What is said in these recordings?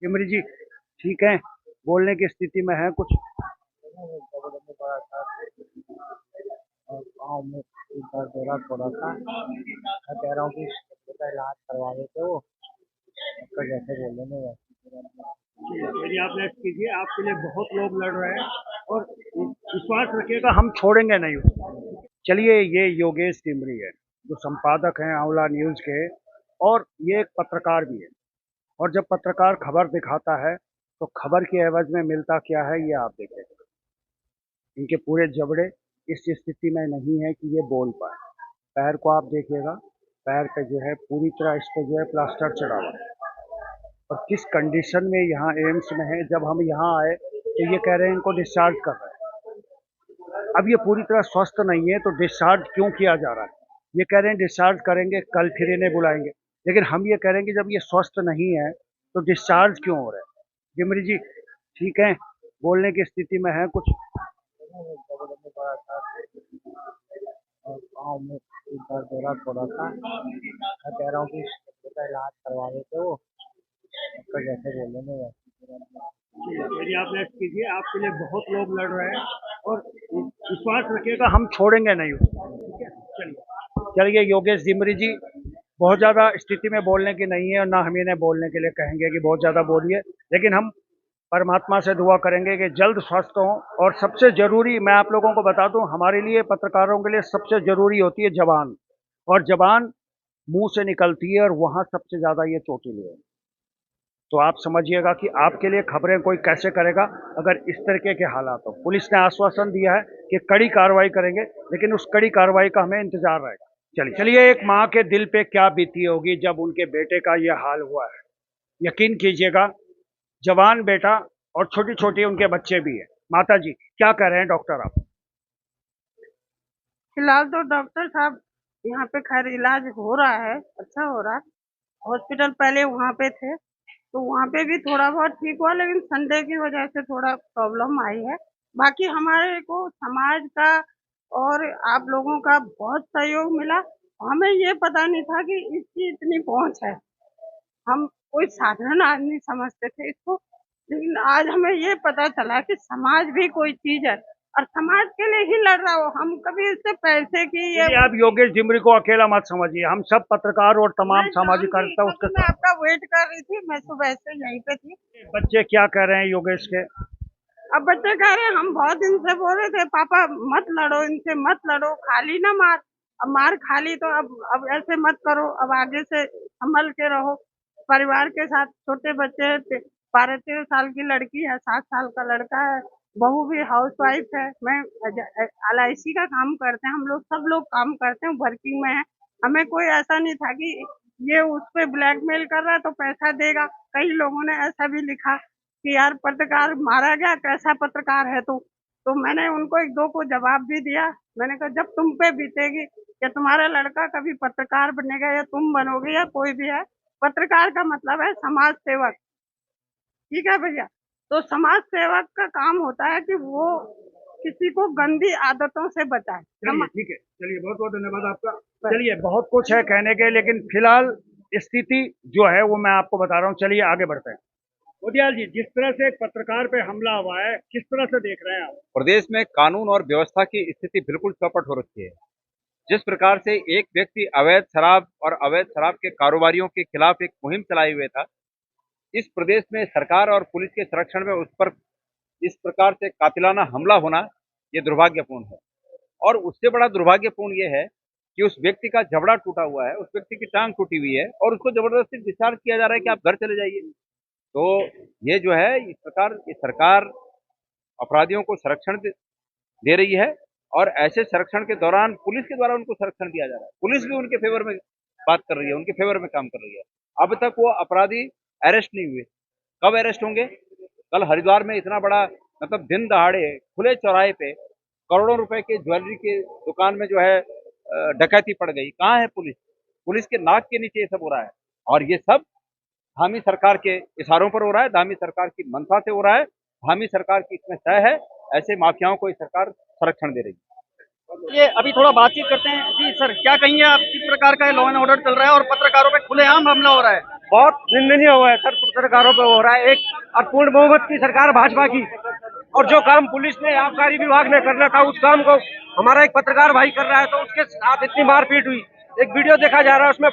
सिमरी जी ठीक है, बोलने की स्थिति में है कुछ? और गाँव में एक बार दौरा पड़ा था। मैं कह रहा हूँ कि इसका इलाज करवा देते वो, डॉक्टर जैसे बोले ना वैसे। मेरी आप नेक्स्ट कीजिए, आपके लिए बहुत लोग लड़ रहे हैं और विश्वास रखिएगा हम छोड़ेंगे नहीं उसको। चलिए, ये योगेश सिमरी है जो संपादक हैं आंवला न्यूज के, और ये एक पत्रकार भी है। और जब पत्रकार खबर दिखाता है तो खबर के एवज में मिलता क्या है ये आप देखें। इनके पूरे जबड़े इस स्थिति में नहीं है कि ये बोल पाए। पैर को आप देखिएगा, पैर पे जो है पूरी तरह इस पे जो है प्लास्टर चढ़ा हुआ है और किस कंडीशन में यहाँ एम्स में है। जब हम यहाँ आए तो ये कह रहे हैं इनको डिस्चार्ज कर रहे हैं। अब ये पूरी तरह स्वस्थ नहीं है तो डिस्चार्ज क्यों किया जा रहा है? ये कह रहे हैं डिस्चार्ज करेंगे, कल फिर इन्हें बुलाएंगे। लेकिन हम ये कह रहे हैं कि जब ये स्वस्थ नहीं है तो डिस्चार्ज क्यों हो रहा है? जिमरी जी ठीक है, बोलने की स्थिति में है कुछ? बड़ा था और गाँव में एक बार दौरा पड़ा था। मैं कह रहा हूँ कि इसका इलाज करवा देते वो, डॉक्टर जैसे बोले ना वैसे। मेरी आप नेक्स्ट कीजिए, आपके लिए बहुत लोग लड़ रहे हैं और विश्वास रखिएगा हम छोड़ेंगे नहीं उसको। ठीक है, चलिए चलिए। योगेश जिमरी जी बहुत ज़्यादा स्थिति में बोलने की नहीं है और ना हम इन्हें बोलने के लिए कहेंगे कि बहुत ज़्यादा बोलिए, लेकिन हम परमात्मा से दुआ करेंगे कि जल्द स्वस्थ हों। और सबसे ज़रूरी मैं आप लोगों को बता दूं, हमारे लिए पत्रकारों के लिए सबसे ज़रूरी होती है जबान, और जबान मुंह से निकलती है और वहाँ सबसे ज़्यादा ये चोटिल है। तो आप समझिएगा कि आपके लिए खबरें कोई कैसे करेगा अगर इस तरीके के हालात हो। पुलिस ने आश्वासन दिया है कि कड़ी कार्रवाई करेंगे, लेकिन उस कड़ी कार्रवाई का हमें इंतजार रहेगा। चलिए चलिए, एक माँ के दिल पे क्या बीती होगी जब उनके बेटे का ये हाल हुआ है। यकीन कीजिएगा, जवान बेटा और छोटी छोटी उनके बच्चे भी है। माता जी क्या कह रहे हैं डॉक्टर आप? फिलहाल तो डॉक्टर साहब यहाँ पे खैर इलाज हो रहा है, अच्छा हो रहा है। हॉस्पिटल पहले वहाँ पे थे, तो वहाँ पे भी थोड़ा बहुत ठीक हुआ, लेकिन संडे की वजह से थोड़ा प्रॉब्लम आई है। बाकी हमारे को समाज का और आप लोगों का बहुत सहयोग मिला। हमें ये पता नहीं था कि इसकी इतनी पहुँच है। हम कोई साधारण आदमी समझते थे इसको, लेकिन आज हमें ये पता चला कि समाज भी कोई चीज है और समाज के लिए ही लड़ रहा हो। हम कभी इससे पैसे की ये आप योगेश जिमरी को अकेला मत समझिए, हम सब पत्रकार और तमाम मैं सामाजिक जानती, कार्यकर्ता उसके क्योंकि मैं साथ। आपका वेट कर रही थी, मैं सुबह से यहीं पे थी। बच्चे क्या कह रहे हैं योगेश के? अब बच्चे कह रहे हैं, हम बहुत दिन से बोल रहे थे पापा मत लड़ो, इनसे मत लड़ो, खाली ना मार। अब मार खाली तो अब ऐसे मत करो, अब आगे से संभल के रहो परिवार के साथ। छोटे बच्चे हैं, 12-13 साल की लड़की है, 7 साल का लड़का है, बहू भी हाउस वाइफ है। मैं LIC का काम करते हैं, हम लोग सब लोग काम करते हैं, वर्किंग में है। हमें कोई ऐसा नहीं था कि ये उस पे ब्लैकमेल कर रहा है तो पैसा देगा। कई लोगों ने ऐसा भी लिखा कि यार पत्रकार मारा गया, कैसा पत्रकार है तू। तो मैंने उनको एक दो को जवाब भी दिया। मैंने कहा जब तुम पे बीतेगी कि तुम्हारा लड़का कभी पत्रकार बनेगा या तुम बनोगे या कोई भी है, पत्रकार का मतलब है समाज सेवक। ठीक है भैया, तो समाज सेवक का काम होता है कि वो किसी को गंदी आदतों से बचाए। चलिए ठीक है, चलिए बहुत बहुत धन्यवाद आपका। चलिए, बहुत कुछ है कहने के, लेकिन फिलहाल स्थिति जो है वो मैं आपको बता रहा हूँ। चलिए आगे बढ़ते हैं। मोदियाल जी, जिस तरह से एक पत्रकार पे हमला हुआ है, किस तरह से देख रहे हैं आप? प्रदेश में कानून और व्यवस्था की स्थिति बिल्कुल चौपट हो रखी है। जिस प्रकार से एक व्यक्ति अवैध शराब और अवैध शराब के कारोबारियों के खिलाफ एक मुहिम चलाए हुए था, इस प्रदेश में सरकार और पुलिस के संरक्षण में उस पर इस प्रकार से कातिलाना हमला होना ये दुर्भाग्यपूर्ण है। और उससे बड़ा दुर्भाग्यपूर्ण ये है कि उस व्यक्ति का जबड़ा टूटा हुआ है, उस व्यक्ति की टांग टूटी हुई है और उसको जबरदस्ती डिस्चार्ज किया जा रहा है कि आप घर चले जाइए। तो ये जो है इस प्रकार ये सरकार अपराधियों को संरक्षण दे रही है और ऐसे संरक्षण के दौरान पुलिस के द्वारा उनको संरक्षण दिया जा रहा है। पुलिस भी उनके फेवर में बात कर रही है, उनके फेवर में काम कर रही है। अब तक वो अपराधी अरेस्ट नहीं हुए, कब अरेस्ट होंगे? कल हरिद्वार में इतना बड़ा मतलब दिन दहाड़े खुले चौराहे पे करोड़ों रुपए के ज्वेलरी के दुकान में जो है डकैती पड़ गई। कहाँ है पुलिस? पुलिस के नाक के नीचे ये सब हो रहा है और ये सब धामी सरकार के इशारों पर हो रहा है, धामी सरकार की मंशा से हो रहा है, धामी सरकार की इसमें तय है। ऐसे माफियाओं को ये सरकार संरक्षण दे रही है। ये अभी थोड़ा बातचीत करते हैं। जी सर, क्या कहेंगे आप, किस प्रकार का लॉ एंड ऑर्डर चल रहा है और पत्रकारों पे खुलेआम हमला हो रहा है? बहुत निंदनीय हुआ है सर, पत्रकारों पे हो रहा है। एक अपूर्ण बहुमत की सरकार भाजपा की, और जो काम पुलिस ने, आबकारी विभाग ने करना था, उस काम को हमारा एक पत्रकार भाई कर रहा है, तो उसके साथ इतनी मारपीट हुई। एक वीडियो देखा जा रहा है, उसमें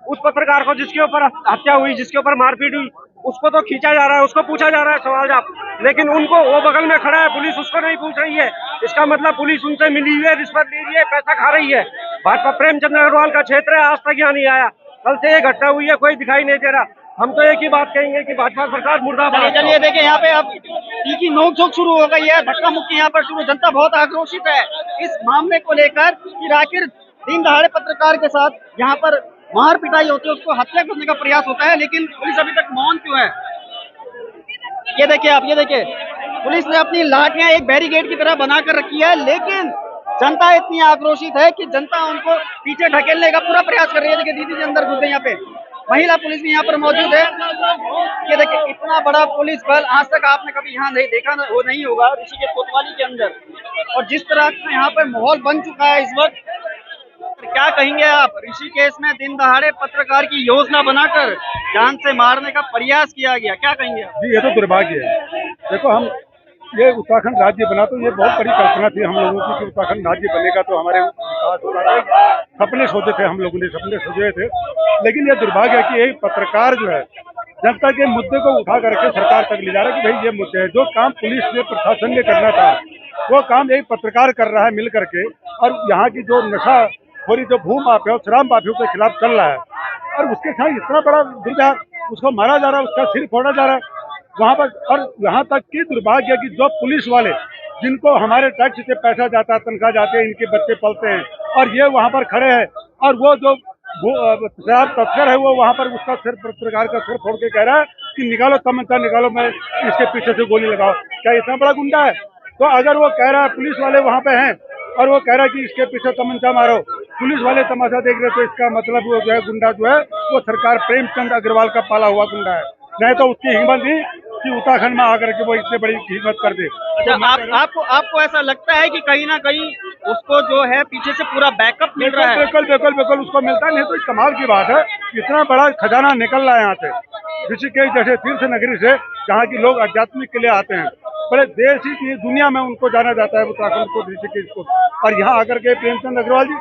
उस पत्रकार को जिसके ऊपर हत्या हुई, जिसके ऊपर मारपीट हुई, उसको तो खींचा जा रहा है, उसको पूछा जा रहा है सवाल जवाब, लेकिन उनको, वो बगल में खड़ा है, पुलिस उसको नहीं पूछ रही है। इसका मतलब पुलिस उनसे मिली हुई है, रिश्वत ले रही है, पैसा खा रही है। भाजपा प्रेमचंद अग्रवाल का क्षेत्र है, आज तक यहाँ नहीं आया। कल से ये घटना हुई है, कोई दिखाई नहीं दे रहा। हम तो एक ही बात कहेंगे कि भाजपा सरकार मुर्दाबाद। चलिए देखिए, यहाँ पे अब तीखी नोकझोंक शुरू हो गई है, धक्का मुक्की यहाँ पर शुरू। जनता बहुत आक्रोशित है इस मामले को लेकर कि आखिर दिन दहाड़े पत्रकार के साथ यहाँ पर मार पिटाई होती है, उसको हत्या करने का प्रयास होता है, लेकिन पुलिस अभी तक मौन क्यों है? ये देखिए आप, ये देखिए, पुलिस ने अपनी लाठियां एक बैरिकेड की तरह बनाकर रखी है, लेकिन जनता इतनी आक्रोशित है कि जनता उनको पीछे ढकेलने का पूरा प्रयास कर रही है। देखिए दीदी जी अंदर घुस गई, यहाँ पे महिला पुलिस भी यहाँ पर मौजूद है। ये देखिए, इतना बड़ा पुलिस बल आज तक आपने कभी यहाँ नहीं देखा, वो नहीं होगा ऋषिकेश कोतवाली के अंदर। और जिस तरह का यहाँ पर माहौल बन चुका है इस वक्त, क्या कहेंगे आप? ऋषिकेश में दिन दहाड़े पत्रकार की योजना बनाकर जान से मारने का प्रयास किया गया, क्या कहेंगे आप? जी, ये तो दुर्भाग्य है। देखो, हम ये उत्तराखंड राज्य बना तो ये बहुत बड़ी कल्पना थी हम लोगों की कि उत्तराखंड राज्य बनेगा तो हमारे विकास होगा। सपने सोचे थे हम लोगों ने, सपने सोचे थे, लेकिन ये दुर्भाग्य है कि एक पत्रकार जो है जनता के मुद्दे को उठा करके सरकार तक ले जा रहा है कि भाई ये मुद्दे हैं। जो काम पुलिस ने, प्रशासन ने करना था, वो काम एक पत्रकार कर रहा है मिल करके। और यहाँ की जो नशा खोरी, जो भू माफिया, शराब माफियों के खिलाफ चल रहा है, और उसके साथ इतना बड़ा दुर्व्यवहार, उसको मारा जा रहा है, उसका सिर फोड़ा जा रहा है वहाँ पर। और यहाँ तक कि दुर्भाग्य है कि जो पुलिस वाले, जिनको हमारे टैक्स से पैसा जाता है, तनख्वाह जाते हैं, इनके बच्चे पलते हैं, और ये वहाँ पर खड़े हैं, और वो जो शराब तस्कर है वो वहाँ पर उसका सिर, पत्रकार का सिर फोड़ के कह रहा है कि निकालो तमंचा, निकालो, मैं इसके पीछे से गोली लगाओ। क्या इतना बड़ा गुंडा है? तो अगर वो कह रहा है, पुलिस वाले वहाँ पे हैं और वो कह रहा है कि इसके पीछे तमंचा मारो, पुलिस वाले तमाशा देख रहे, तो इसका मतलब वो जो है गुंडा जो है वो सरकार प्रेमचंद अग्रवाल का पाला हुआ गुंडा है। नहीं तो उसकी हिम्मत नहीं कि उत्तराखंड में आकर के वो इतनी बड़ी हिम्मत कर दे। अच्छा, आपको ऐसा लगता है कि कहीं ना कहीं उसको जो है पीछे से पूरा बैकअप मिल रहा है? बिल्कुल उसको मिलता है। नहीं तो कमाल की बात है, इतना बड़ा खजाना निकल रहा है यहाँ से, ऋषिकेश जैसे तीर्थ नगरी से, जहाँ की लोग आध्यात्मिक के लिए आते हैं। बड़े देश ही दुनिया में उनको जाना जाता है, उत्तराखंड को, ऋषिकेश को। और यहाँ आकर के प्रेमचंद अग्रवाल जी,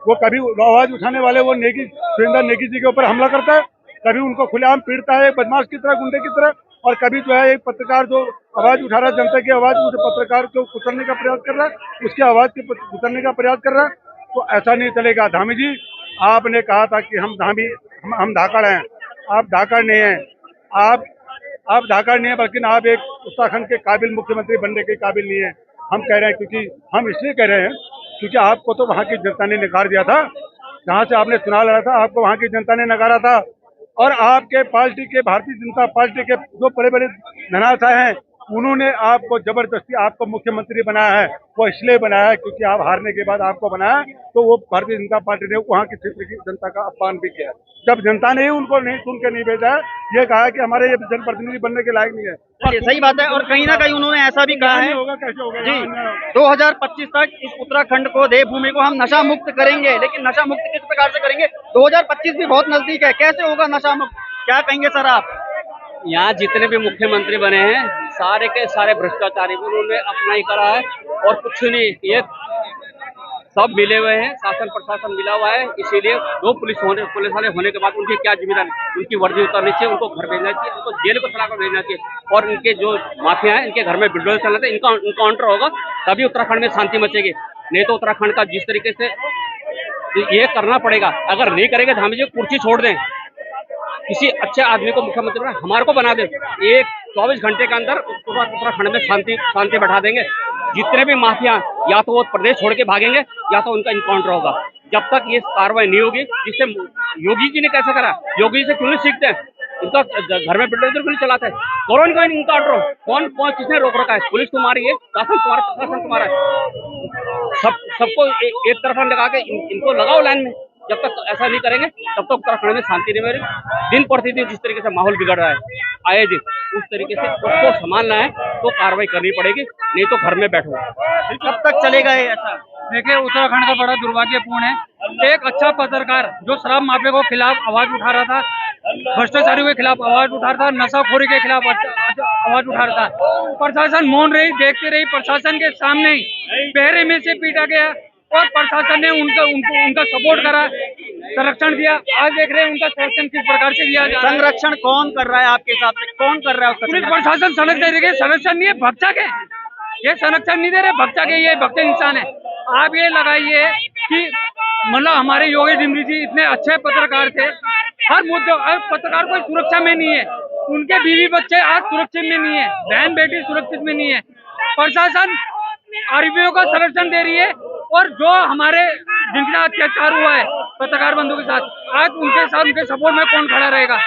वो कभी आवाज उठाने वाले वो सुरेंद्र नेगी जी के ऊपर हमला करता है, कभी उनको खुलेआम पीटता है बदमाश की तरह, गुंडे की तरह, और कभी जो है एक पत्रकार जो आवाज उठा रहा है, जनता की आवाज, उस पत्रकार को कुचलने का प्रयास कर रहा है, उसकी आवाज के कुचलने का प्रयास कर रहा है। तो ऐसा नहीं चलेगा। धामी जी, आपने कहा था कि हम धाकड़ हैं, आप धाकड़ नहीं हैं, आप धाकड़ नहीं है, बल्कि आप एक उत्तराखंड के काबिल मुख्यमंत्री बनने के काबिल नहीं है। हम कह रहे हैं, क्योंकि हम इसलिए कह रहे हैं क्योंकि आपको तो वहाँ की जनता ने नकार दिया था, जहाँ से आपने चुनाव लड़ा था, आपको वहाँ की जनता ने नकारा था। और आपके पार्टी के, भारतीय जनता पार्टी के जो बड़े बड़े धनाशाह हैं, उन्होंने आपको जबरदस्ती आपको मुख्यमंत्री बनाया है। वो इसलिए बनाया है क्योंकि आप हारने के बाद आपको बनाया, तो वो भारतीय जनता पार्टी ने वहाँ की क्षेत्र की जनता का अपमान भी किया। जब जनता ने उनको नहीं सुन के नहीं भेजा है, ये कहा है कि हमारे ये जनप्रतिनिधि बनने के लायक नहीं है। चलिए, सही बात है। और कहीं ना कहीं उन्होंने ऐसा भी कहा है, होगा कैसे होगा जी, 2025 तक इस उत्तराखंड को, देवभूमि को हम नशा मुक्त करेंगे। लेकिन नशा मुक्त किस प्रकार से करेंगे? 2025 भी बहुत नजदीक है, कैसे होगा नशा मुक्त? क्या कहेंगे सर आप? यहाँ जितने भी मुख्यमंत्री बने हैं, सारे के सारे भ्रष्टाचारी, उन्होंने अपना ही करा है और कुछ नहीं। ये सब मिले हुए हैं, शासन प्रशासन मिला हुआ है। इसीलिए दो पुलिस वाले होने के बाद उनकी क्या जिम्मेदारी, उनकी वर्दी उतारनी चाहिए, उनको घर भेजना चाहिए, उनको जेल को चलाकर भेजना चाहिए। और इनके जो माफिया हैं, इनके घर में बिल्डोजर चलना चाहिए, इनका काउंटर होगा, तभी उत्तराखंड में शांति मचेगी। नहीं तो उत्तराखंड का जिस तरीके से ये करना पड़ेगा, अगर नहीं करेंगे, धामी जी कुर्सी छोड़ दें, किसी अच्छे आदमी को मुख्यमंत्री बना, हमारे को बना दे, 24 घंटे के अंदर उत्तराखंड में शांति बैठा देंगे। जितने भी माफिया, या तो वो प्रदेश छोड़ के भागेंगे, या तो उनका इनकाउंटर होगा। जब तक ये कार्रवाई नहीं होगी, जिससे योगी जी ने कैसे करा, योगी जी से क्यों नहीं सीखते हैं? इनका घर में बिल्डर क्यों नहीं चलाते हैं? कौन का इनकाउंटर, कौन किसने रोक रखा है? पुलिस तुम्हारी है, शासन तुम्हारा, प्रशासन तुम्हारा है। सबको एक तरफ लगा के इनको लगाओ लाइन में। जब तक ऐसा नहीं करेंगे, तब तक उत्तराखंड में शांति नहीं मिलेगी। दिन प्रतिदिन जिस तरीके से माहौल बिगड़ रहा है, आए दिन उस तरीके से उसको संभालना है तो कार्रवाई करनी पड़ेगी, नहीं तो घर में बैठो। कब तक चलेगा ये ऐसा? देखिए, उत्तराखंड का बड़ा दुर्भाग्यपूर्ण है। एक अच्छा पत्रकार जो शराब माफिया को खिलाफ आवाज उठा रहा था, भ्रष्टाचारियों के खिलाफ आवाज उठा रहा था, नशाखोरी के खिलाफ आवाज उठा रहा था। प्रशासन मौन रही, देखती रही। प्रशासन के सामने ही पहरे में से पीटा गया और प्रशासन ने उनका सपोर्ट करा, संरक्षण दिया। आज देख रहे हैं उनका संरक्षण किस प्रकार से दिया जा रहा है। संरक्षण कौन कर रहा है आपके हिसाब से, कौन कर रहा है उसका पुलिस संरक्षण? प्रशासन संरक्षण दे रही है। संरक्षण नहीं है, भक्षक है ये। संरक्षण नहीं दे रहे, भक्षक है ये, भक्त इंसान है। आप ये लगाइए कि मतलब हमारे योगेश डिमरी जी इतने अच्छे पत्रकार थे, हर मुद्दे पत्रकार कोई सुरक्षा में नहीं है, उनके बीवी बच्चे आज सुरक्षित में नहीं है, बहन बेटी सुरक्षित में नहीं है। प्रशासन आरोपियों का संरक्षण दे रही है और जो हमारे जिनके साथ अत्याचार हुआ है पत्रकार बंधु के साथ, आज उनके साथ उनके सपोर्ट में कौन खड़ा रहेगा,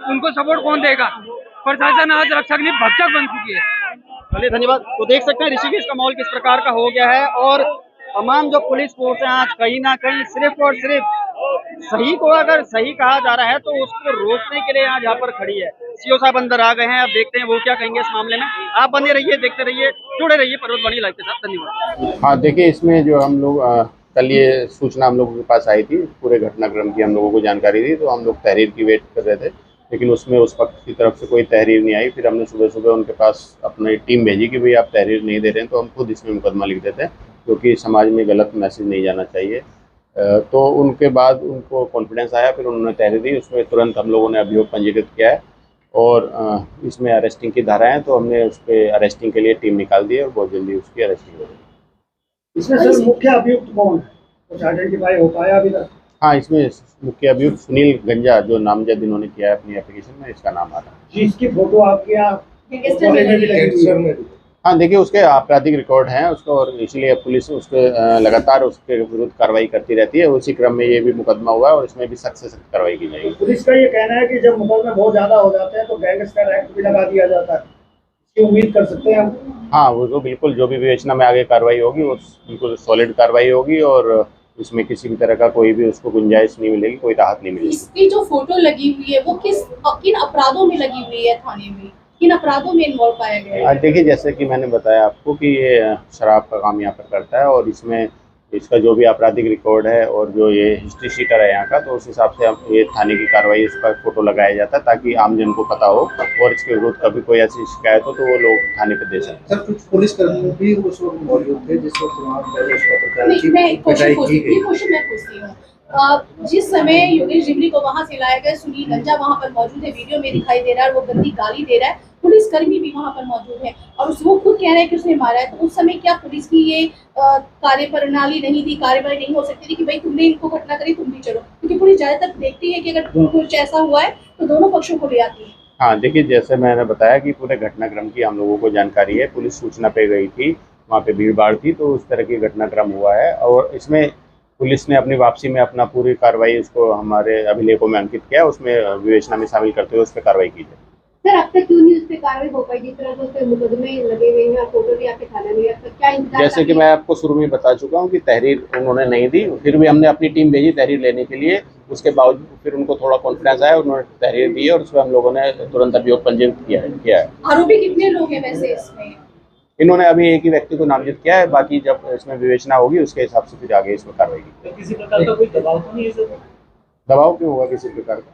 उनको सपोर्ट कौन देगा? प्रशासन आज रक्षक नहीं भक्षक बन चुकी है। चलिए धन्यवाद। तो देख सकते हैं ऋषिकेश का माहौल किस प्रकार का हो गया है और तमाम जो पुलिस फोर्स है आज कहीं ना कहीं सिर्फ और सिर्फ सही को अगर सही कहा जा रहा है तो उसको रोकने के लिए आज यहाँ पर खड़ी है। सीओ साहब अंदर आ गए हैं, अब देखते हैं वो क्या कहेंगे इस मामले में। आप बने रहिए, देखते रहिए, जुड़े रहिए पर्वतवाणी लाइव के साथ। धन्यवाद। हाँ देखिए, इसमें जो हम लोग कल ये सूचना हम लोगों के पास आई थी, पूरे घटनाक्रम की हम लोगों को जानकारी दी, तो हम लोग तहरीर की वेट कर रहे थे, लेकिन उसमें उस पक्ष की तरफ से कोई तहरीर नहीं आई। फिर हमने सुबह सुबह उनके पास अपनी टीम भेजी कि भाई आप तहरीर नहीं दे रहे हैं तो हम खुद इसमें मुकदमा लिख देते हैं, क्योंकि समाज में गलत मैसेज नहीं जाना चाहिए। तो उनके बाद उनको कॉन्फिडेंस आया, फिर उन्होंने तहरीर दी। उसमें तुरंत हम लोगों ने अभियोग पंजीकृत किया है और इसमें अरेस्टिंग की धारा है, तो हमने उस पर अरेस्टिंग के लिए टीम निकाल दी है और बहुत जल्दी उसकी अरेस्टिंग हो जाएगी। इसमें सर मुख्य अभियुक्त कौन है, कुछ आइडेंटिफाई हो पाया अभी तक? हाँ, इसमें मुख्य अभियुक्त सुनील गंजा, जो नामजद इन्होंने किया है अपनी एप्लीकेशन में, इसका नाम आ रहा है। जिसकी फोटो आपके यहाँ में भी लगी हुई है। हाँ देखिए, उसके आपराधिक रिकॉर्ड हैं उसका, और इसलिए पुलिस उसके लगातार उसके विरुद्ध कार्रवाई करती रहती है। उसी क्रम में ये भी मुकदमा हुआ है और इसमें भी सख्त से सख्त कार्रवाई की जाएगी। पुलिस का ये कहना है कि जब मुकदमे बहुत ज्यादा हो जाते हैं तो गैंगस्टर एक्ट भी लगा दिया जाता है, इसकी उम्मीद कर सकते हैं हम? हाँ, वो तो बिल्कुल, जो भी विवेचना में आगे कार्रवाई होगी वो बिल्कुल सॉलिड कार्रवाई होगी और इसमें किसी भी तरह का कोई भी उसको गुंजाइश नहीं मिलेगी, कोई राहत नहीं मिलेगी। इसकी जो फोटो लगी हुई है वो किन अपराधों में लगी हुई है, थाने में किन अपराधों में इन्वॉल्व पाया गया है? देखिए, जैसे कि मैंने बताया आपको कि ये शराब का काम यहाँ पर करता है और इसमें इसका जो भी आपराधिक रिकॉर्ड है और जो ये हिस्ट्री शीटर है यहाँ का, तो उस हिसाब से हम ये थाने की कार्रवाई, उसका फोटो लगाया जाता है ताकि आमजन को पता हो और इसके विरुद्ध कभी कोई ऐसी शिकायत हो तो वो लोग थाने पे दे सकते हैं। सर, कुछ पुलिसकर्मी भी उस वक्त मौजूद थे जिस वक्त वहाँ पर उस पत्रकार की मैं पिटाई की गई। क्वेश्चन मैं पूछती हूँ, जिस समय योगेश डिमरी को वहाँ से लाया गया, सुनील गंजा वहाँ पर मौजूद है, वीडियो में दिखाई दे रहा है, वो गंदी गाली दे रहा है, पुलिसकर्मी भी वहाँ पर मौजूद है और वो खुद कह रहे हैं कि उसने मारा है, तो उस समय क्या पुलिस की ये कार्यप्रणाली नहीं थी, कार्यवाही नहीं हो सकती थी कि भाई तुमने इनको घटना करी, तुम भी चलो? क्योंकि पुलिस ज्यादातर देखती है कि अगर कुछ ऐसा हुआ है तो दोनों पक्षों को ले आती है। हाँ देखिए, जैसे मैंने बताया कि पूरे घटनाक्रम की हम लोगों को जानकारी है, पुलिस सूचना पे गई थी, वहाँ पे भीड़ भाड़ थी, तो उस तरह की घटनाक्रम हुआ है और इसमें पुलिस ने अपनी वापसी में अपना पूरी कार्रवाई उसको हमारे अभिलेखों में अंकित किया, उसमें विवेचना में शामिल करते हुए उस पर कार्रवाई की जाए। सर, अब तक क्यों नहीं उस पर कार्रवाई हो पाई? जिस तरह से उस पर मुकदमे लगे हुए हैं, फोटो भी आपके थाने में, अब तक क्या इंतजार? जैसे कि मैं आपको शुरू में बता चुका हूँ कि तहरीर उन्होंने नहीं दी, फिर भी हमने अपनी टीम भेजी तहरीर लेने के लिए। उसके बावजूद फिर उनको थोड़ा कॉन्फिडेंस आया, उन्होंने तहरीर दी और उसमें हम लोगों ने तुरंत अभियोग पंजीकृत किया है। आरोपी कितने लोग हैं वैसे इसमें? इन्होंने अभी एक ही व्यक्ति को नामजद किया है, बाकी जब इसमें विवेचना होगी उसके हिसाब से फिर आगे इसमें कार्रवाई की। किसी प्रकार का कोई दबाव तो नहीं है सर? दबाव क्यों होगा किसी प्रकार का?